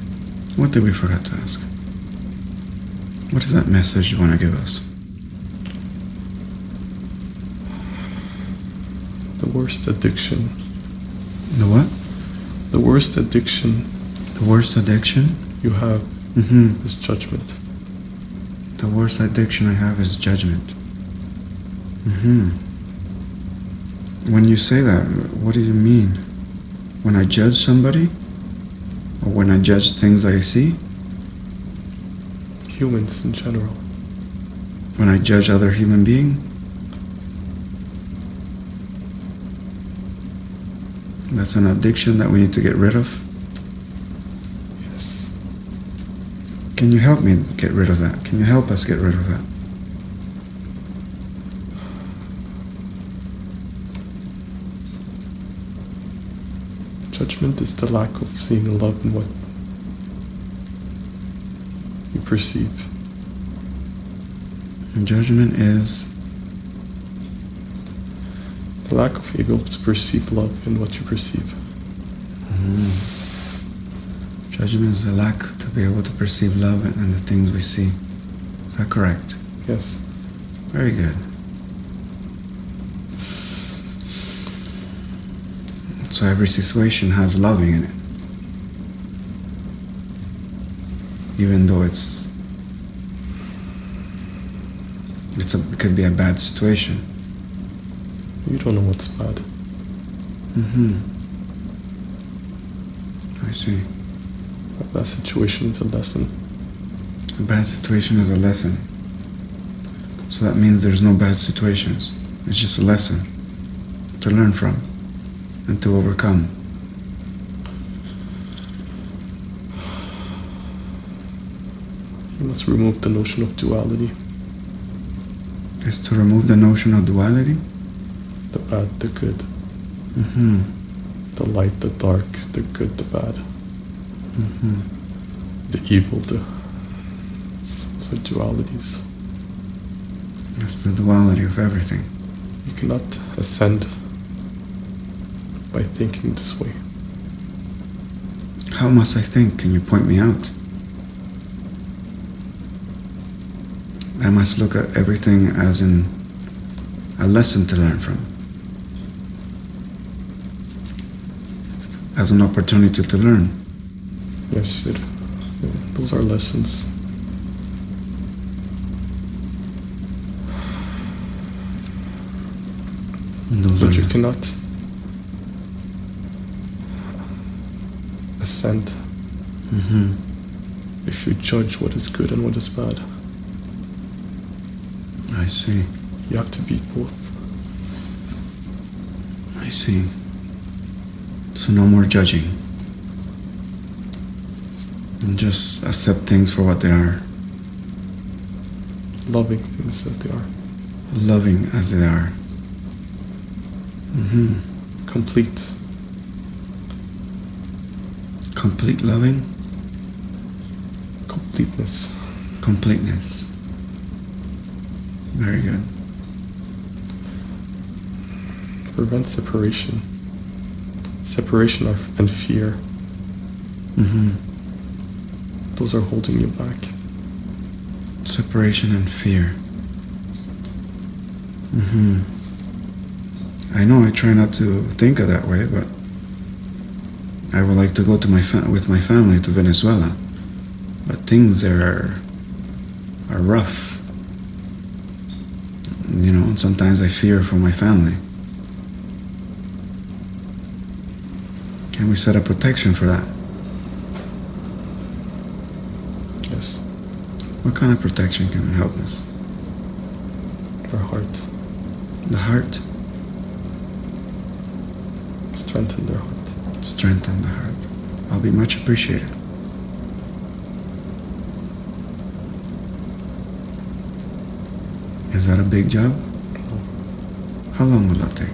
What did we forget to ask? What is that message you want to give us? The worst addiction. The what? The worst addiction. The worst addiction? You have is judgment. The worst addiction I have is judgment. When you say that, what do you mean? When I judge somebody? Or when I judge things I see? Humans in general. When I judge other human beings? That's an addiction that we need to get rid of? Yes. Can you help me get rid of that? Can you help us get rid of that? Judgment is the lack of seeing love in what you perceive. And judgment is the lack of able to perceive love in what you perceive. Judgment is the lack to be able to perceive love in the things we see. Is that correct? Yes. Very good. So every situation has loving in it. Even though it's It could be a bad situation. You don't know what's bad. I see. That situation is a lesson. A bad situation is a lesson. So that means there's no bad situations. It's just a lesson to learn from and to overcome. You must remove the notion of duality. Is to remove the notion of duality? The bad, the good. The light, the dark, the good, the bad. The evil, those are dualities. It's the duality of everything. You cannot ascend by thinking this way. How must I think? Can you point me out? I must look at everything as in a lesson to learn from. As an opportunity to learn. Yes, those are lessons. But you cannot ascend if you judge what is good and what is bad. I see. You have to be both. I see. So no more judging. And just accept things for what they are. Loving things as they are. Loving as they are. Complete. Complete loving? Completeness. Completeness. Very good. Prevent separation. Separation and fear. Those are holding you back. Separation and fear. I know I try not to think of that way, but I would like to go to with my family to Venezuela. But things there are rough. You know, and sometimes I fear for my family. Can we set a protection for that? Yes. What kind of protection can help us? Our heart. The heart? Strengthen their heart. Strengthen the heart. I'll be much appreciated. Is that a big job? No. How long will that take?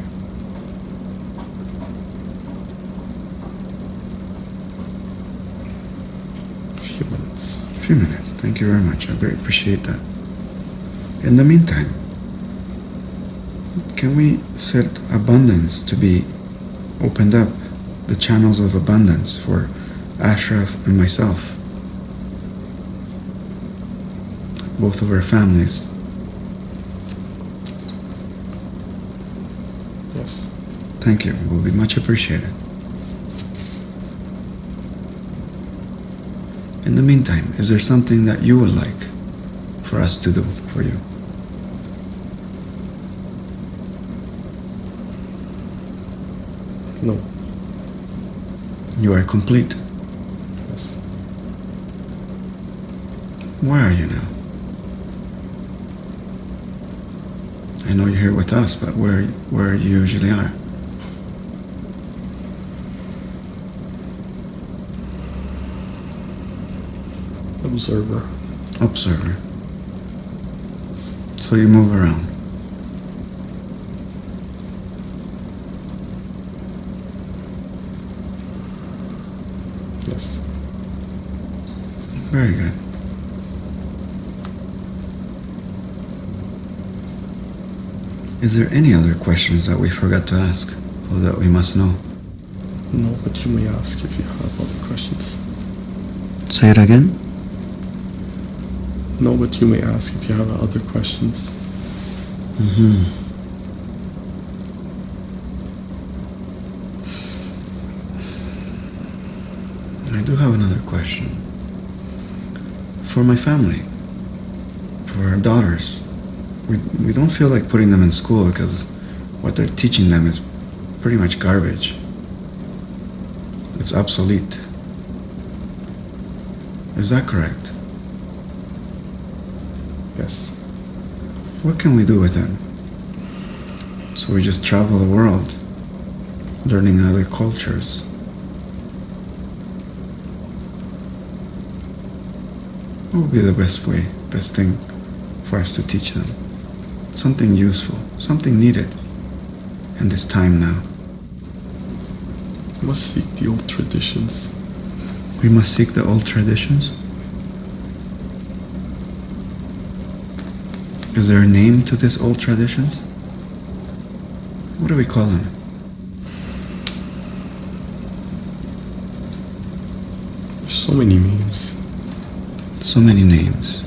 A few minutes. A few minutes. Thank you very much. I very appreciate that. In the meantime, can we set abundance to be opened up, the channels of abundance for Ashraf and myself, both of our families? Yes. Thank you. It will be much appreciated. In the meantime, is there something that you would like for us to do for you? No. You are complete. Yes. Where are you now? I know you're here with us, but where you usually are? Observer. Observer. So you move around. Yes. Very good. Is there any other questions that we forgot to ask or that we must know? No, but you may ask if you have other questions. Say it again? No, but you may ask if you have other questions. I do have another question. For my family, for our daughters, we don't feel like putting them in school because what they're teaching them is pretty much garbage. It's obsolete. Is that correct? Yes. What can we do with them? So we just travel the world, learning other cultures. What would be the best way, best thing for us to teach them? Something useful, something needed in this time now. We must seek the old traditions. We must seek the old traditions? Is there a name to these old traditions? What do we call them? There's so many names. So many names.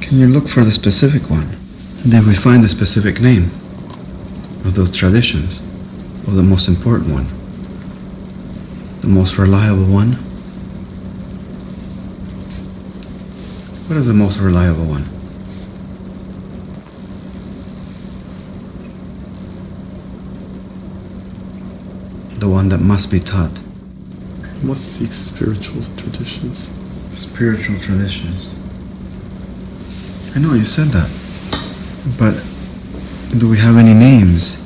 Can you look for the specific one? Then we find the specific name of those traditions, of the most important one, the most reliable one. What is the most reliable one? The one that must be taught. We must seek spiritual traditions. Spiritual traditions. I know you said that, but do we have any names?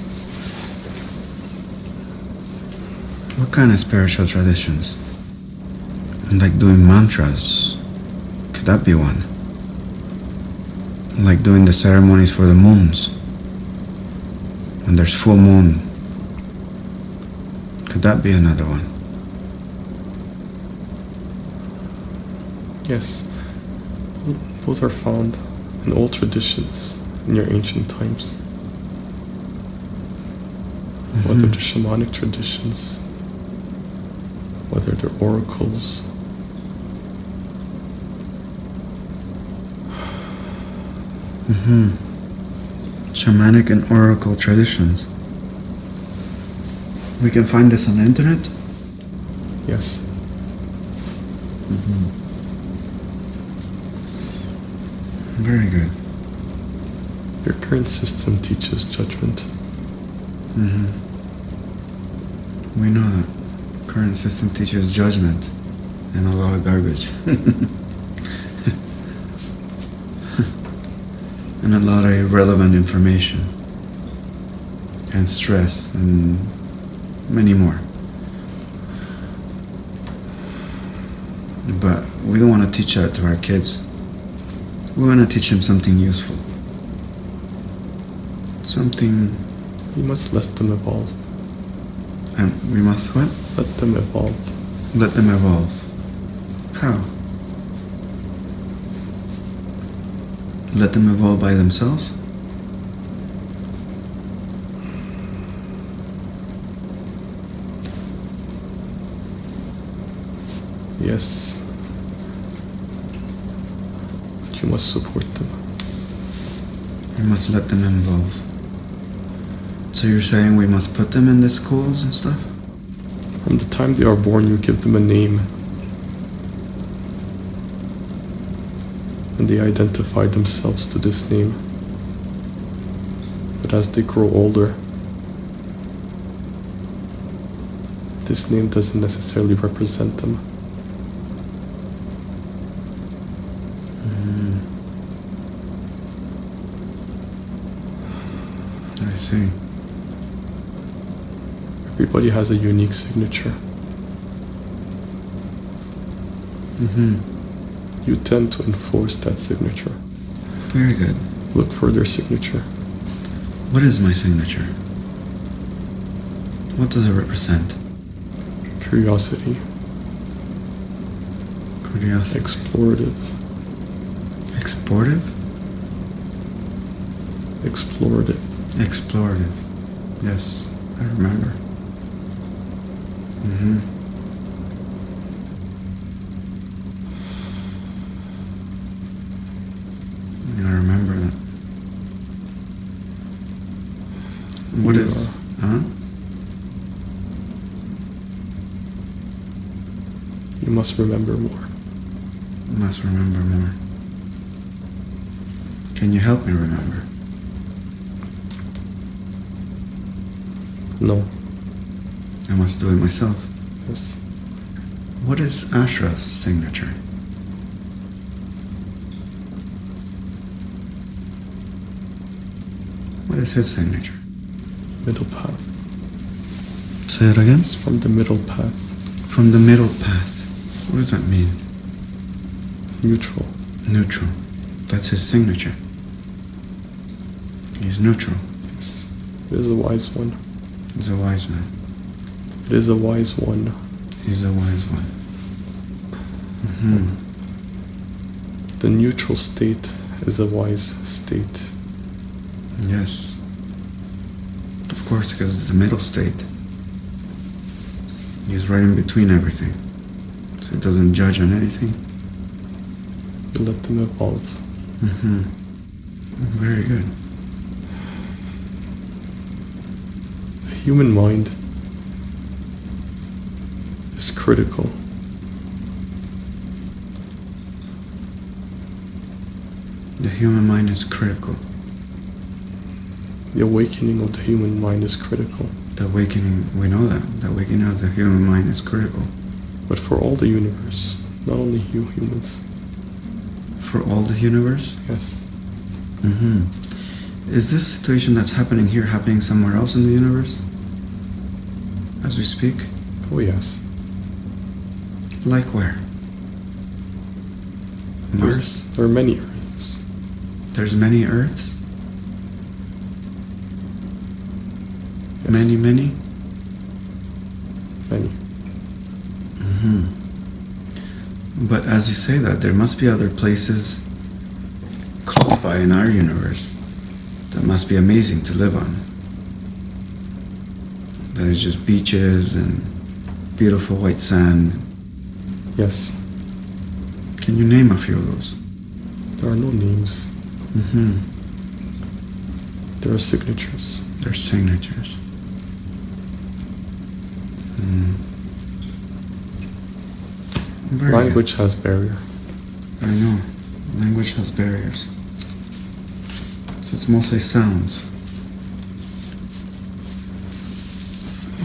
What kind of spiritual traditions? Like doing mantras. Could that be one? Like doing the ceremonies for the moons. When there's full moon. Could that be another one? Yes. Those are found in old traditions in your ancient times. Whether they're shamanic traditions, whether they're oracles. Shamanic and oracle traditions. We can find this on the internet? Yes. Very good. Your current system teaches judgment. We know that. Current system teaches judgment and a lot of garbage. And a lot of irrelevant information. And stress and many more. But we don't want to teach that to our kids. We want to teach them something useful. Something... You must let them evolve. And we must what? Let them evolve. Let them evolve. How? Let them evolve by themselves? Yes. But you must support them. We must let them evolve. So you're saying we must put them in the schools and stuff? From the time they are born, you give them a name. And they identify themselves to this name. But as they grow older, this name doesn't necessarily represent them. I see. Everybody has a unique signature. You tend to enforce that signature. Very good. Look for their signature. What is my signature? What does it represent? Curiosity. Curiosity. Explorative. Explorative? Explorative. Explorative. Yes, I remember. I remember that. What is... Huh? You must remember more. Must remember more. Can you help me remember? No. I must do it myself. Yes. What is Ashraf's signature? What is his signature? Middle path. Say it again? It's from the middle path. From the middle path. What does that mean? Neutral. Neutral. That's his signature. He's neutral. Yes. It is a wise one. He's a wise man. It is a wise one. He's a wise one. Mm-hmm. The neutral state is a wise state. Yes. Of course, because it's the middle state. He's right in between everything. So he doesn't judge on anything. You let them evolve. Mm-hmm. Very good. The human mind is critical. The human mind is critical. The awakening of the human mind is critical. The awakening, we know that. The awakening of the human mind is critical. But for all the universe, not only you humans. For all the universe? Yes. Mm-hmm. Is this situation that's happening here happening somewhere else in the universe? As we speak? Oh yes. Like where? Mars? There are many Earths. There's many Earths? Yes. Many? Many. Mm-hmm. But as you say that, there must be other places close by in our universe that must be amazing to live on. That is just beaches and beautiful white sand. Yes. Can you name a few of those? There are no names. Mm-hmm. There are signatures. They're signatures. Mm. Very Language has barrier. good. I know. Language has barriers. So it's mostly sounds.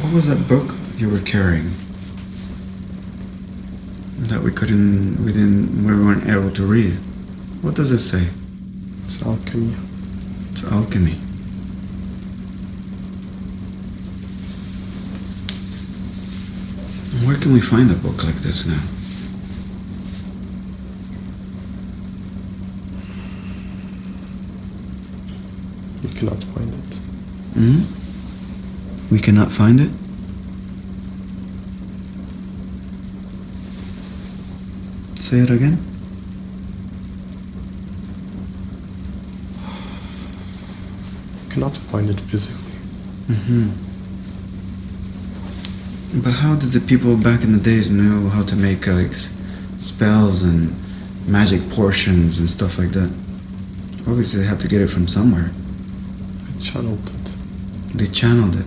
What was that book you were carrying? That we weren't able to read. What does it say? It's alchemy. It's alchemy. Where can we find a book like this now? You cannot find it. Hmm? We cannot find it? Say it again? You cannot find it physically. Mm-hmm. But how did the people back in the days know how to make like spells and magic potions and stuff like that? Obviously they had to get it from somewhere. I channeled it. They channeled it.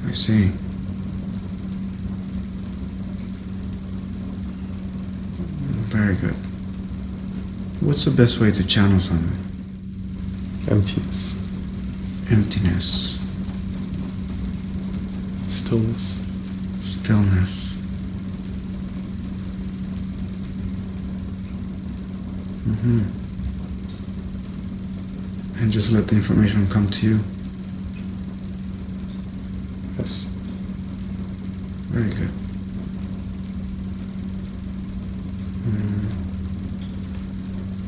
I see. Very good. What's the best way to channel something? Emptiness. Emptiness. Stillness. Stillness. Mm-hmm. And just let the information come to you. Yes. Very good.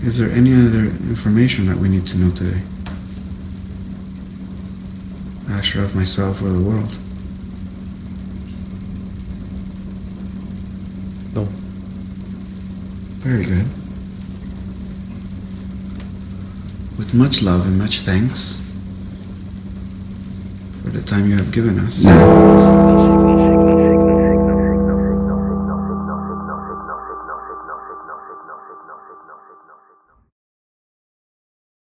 Is there any other information that we need to know today? Ashraf, myself, or the world? No. Very good. With much love and much thanks for the time you have given us.